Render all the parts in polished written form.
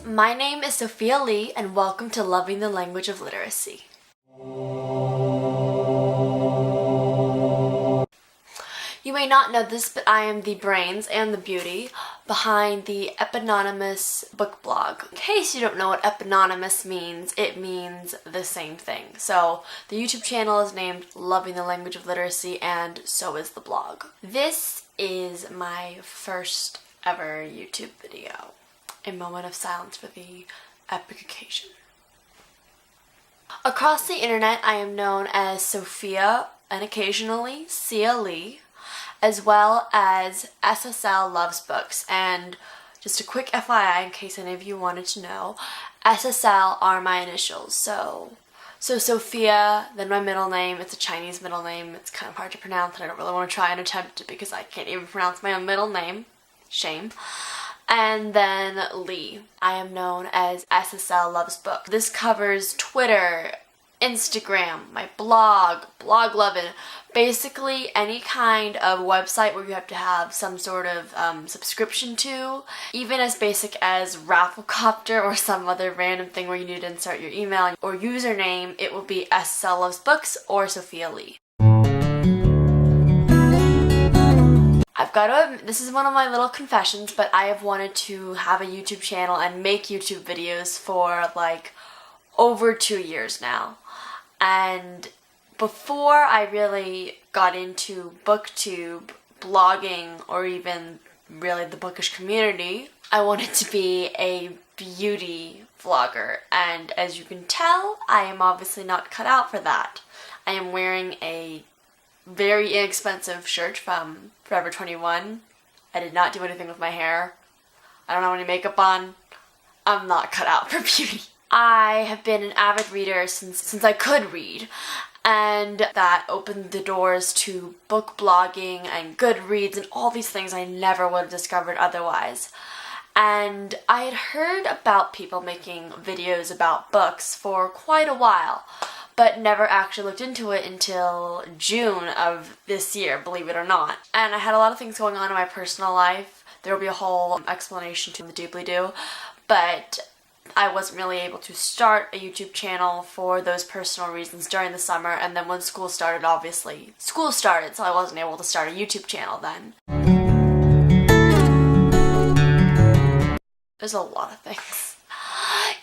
my name is Sofia Li and welcome to Loving the Language of Literacy. You may not know this, but I am the brains and the beauty behind the eponymous book blog. In case you don't know what eponymous means, it means the same thing. So the YouTube channel is named Loving the Language of Literacy, and so is the blog. This is my first ever YouTube video. A moment of silence for the epic occasion. Across the internet, I am known as Sofia and occasionally Cia Li, as well as SSL Loves Books. And just a quick FYI in case any of you wanted to know, SSL are my initials. So Sofia, then my middle name. It's a Chinese middle name. It's kind of hard to pronounce and I don't really want to try and attempt it because I can't even pronounce my own middle name. Shame. And then Lee. I am known as SSL Loves Book. This covers Twitter, Instagram, my blog, Bloglovin', basically any kind of website where you have to have some sort of subscription to, even as basic as Rafflecopter or some other random thing where you need to insert your email or username. It will be SSL Loves Books or Sofia Li. I've got to admit, this is one of my little confessions, but I have wanted to have a YouTube channel and make YouTube videos for like over 2 years now. And before I really got into BookTube, blogging, or even really the bookish community, I wanted to be a beauty vlogger. And as you can tell, I am obviously not cut out for that. I am wearing a very inexpensive shirt from Forever 21. I did not do anything with my hair. I don't have any makeup on. I'm not cut out for beauty. I have been an avid reader since I could read, and that opened the doors to book blogging and Goodreads and all these things I never would have discovered otherwise. And I had heard about people making videos about books for quite a while, but never actually looked into it until June of this year, believe it or not. And I had a lot of things going on in my personal life. There will be a whole explanation to the doobly-doo, but I wasn't really able to start a YouTube channel for those personal reasons during the summer, and then when school started, obviously, school started, so I wasn't able to start a YouTube channel then. There's a lot of things.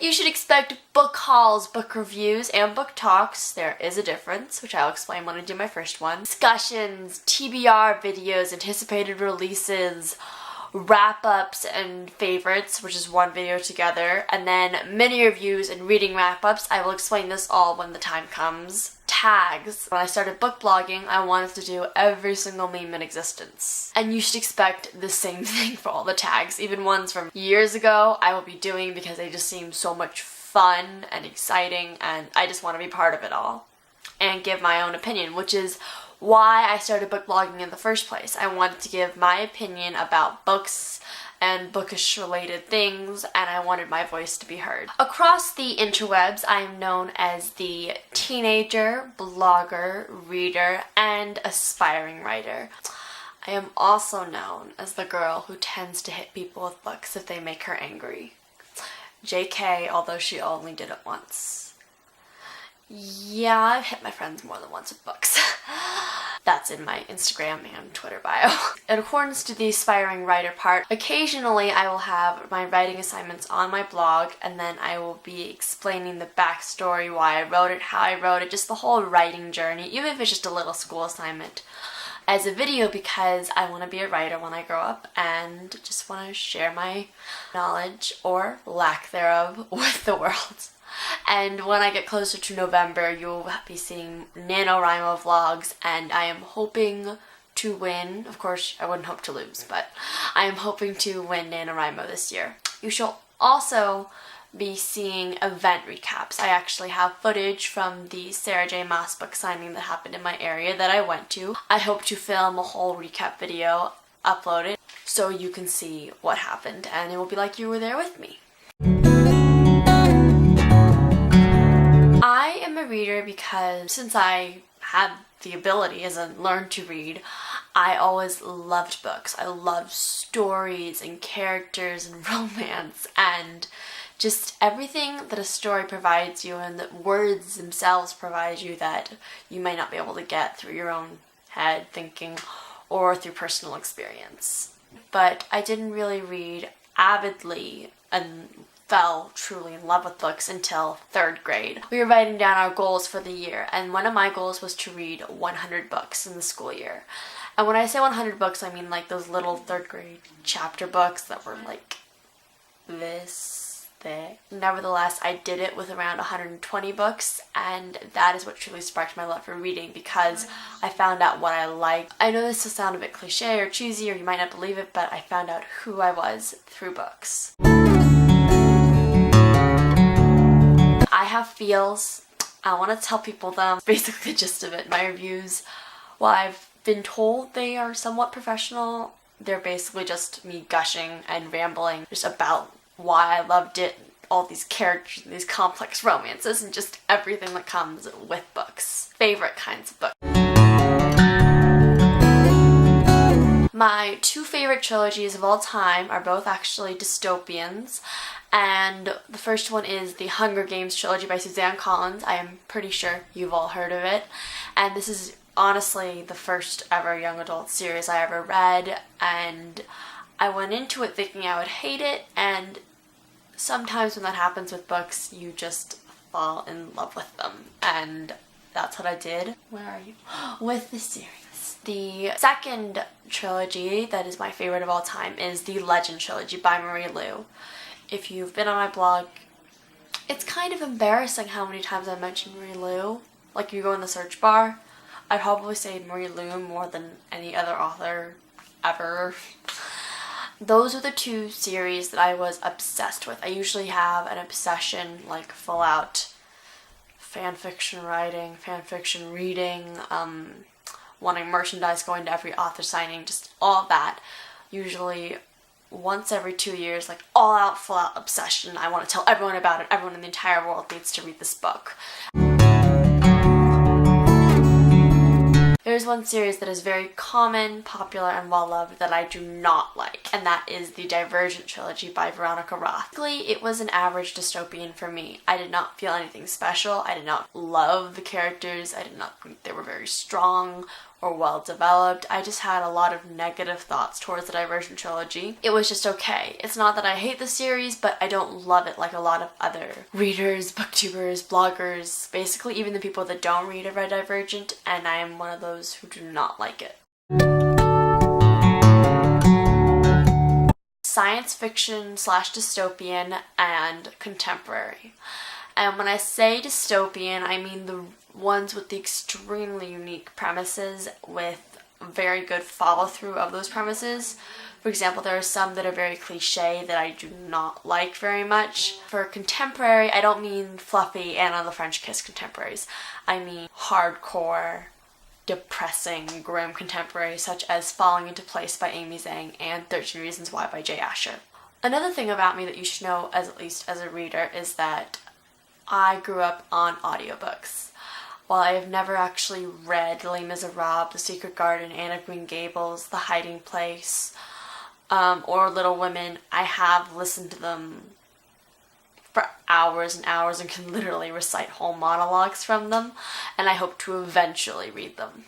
You should expect book hauls, book reviews, and book talks. There is a difference, which I'll explain when I do my first one. Discussions, TBR videos, anticipated releases, wrap-ups and favorites, which is one video together, and then mini reviews and reading wrap-ups. I will explain this all when the time comes. Tags. When I started book blogging, I wanted to do every single meme in existence. And you should expect the same thing for all the tags. Even ones from years ago, I will be doing because they just seem so much fun and exciting, and I just want to be part of it all. And give my own opinion, which is why I started book blogging in the first place. I wanted to give my opinion about books and bookish related things, and I wanted my voice to be heard. Across the interwebs, I am known as the teenager, blogger, reader, and aspiring writer. I am also known as the girl who tends to hit people with books if they make her angry. JK, although she only did it once. Yeah, I've hit my friends more than once with books. That's in my Instagram and Twitter bio. In accordance to the aspiring writer part, occasionally I will have my writing assignments on my blog, and then I will be explaining the backstory, why I wrote it, how I wrote it, just the whole writing journey, even if it's just a little school assignment, as a video, because I want to be a writer when I grow up and just want to share my knowledge, or lack thereof, with the world. And when I get closer to November, you'll be seeing NaNoWriMo vlogs, and I am hoping to win. Of course, I wouldn't hope to lose, but I am hoping to win NaNoWriMo this year. You shall also be seeing event recaps. I actually have footage from the Sarah J. Maas book signing that happened in my area that I went to. I hope to film a whole recap video, upload it, so you can see what happened, and it will be like you were there with me. I am a reader because since I had the ability as I learned to read, I always loved books. I loved stories and characters and romance and just everything that a story provides you and that words themselves provide you that you might not be able to get through your own head thinking or through personal experience. But I didn't really read avidly and fell truly in love with books until 3rd grade. We were writing down our goals for the year, and one of my goals was to read 100 books in the school year. And when I say 100 books, I mean like those little 3rd grade chapter books that were like this thick. Nevertheless, I did it with around 120 books, and that is what truly sparked my love for reading, because I found out what I liked. I know this will sound a bit cliche or cheesy, or you might not believe it, but I found out who I was through books. I have feels. I want to tell people them. Basically the gist of it. My reviews, while I've been told they are somewhat professional, they're basically just me gushing and rambling just about why I loved it, all these characters, these complex romances, and just everything that comes with books. Favorite kinds of books. My 2 favorite trilogies of all time are both actually dystopians, and the first one is the Hunger Games trilogy by Suzanne Collins. I am pretty sure you've all heard of it, and this is honestly the first ever young adult series I ever read, and I went into it thinking I would hate it, and sometimes when that happens with books, you just fall in love with them, and that's what I did. Where are you? With the series. The second trilogy that is my favorite of all time is the Legend trilogy by Marie Lu. If you've been on my blog, it's kind of embarrassing how many times I mention Marie Lu. Like, you go in the search bar, I'd probably say Marie Lu more than any other author ever. Those are the 2 series that I was obsessed with. I usually have an obsession, like full out fanfiction writing, fanfiction reading, wanting merchandise, going to every author signing, just all of that. Usually once every 2 years, like all out, full out obsession. I want to tell everyone about it. Everyone in the entire world needs to read this book. There's one series that is very common, popular, and well-loved that I do not like, and that is the Divergent trilogy by Veronica Roth. Basically, it was an average dystopian for me. I did not feel anything special. I did not love the characters. I did not think they were very strong or well-developed. I just had a lot of negative thoughts towards the Divergent trilogy. It was just okay. It's not that I hate the series, but I don't love it like a lot of other readers, booktubers, bloggers, basically even the people that don't read have read Divergent, and I am one of those who do not like it. Science fiction / dystopian and contemporary. And when I say dystopian, I mean the ones with the extremely unique premises with very good follow-through of those premises. For example, there are some that are very cliche that I do not like very much. For contemporary, I don't mean fluffy Anna the French Kiss contemporaries. I mean hardcore, depressing, grim contemporary, such as Falling into Place by Amy Zhang and 13 Reasons Why by Jay Asher. Another thing about me that you should know, at least as a reader, is that I grew up on audiobooks. While I have never actually read Les Miserables, The Secret Garden, Anne of Green Gables, The Hiding Place, or Little Women, I have listened to them for hours and hours and can literally recite whole monologues from them, and I hope to eventually read them.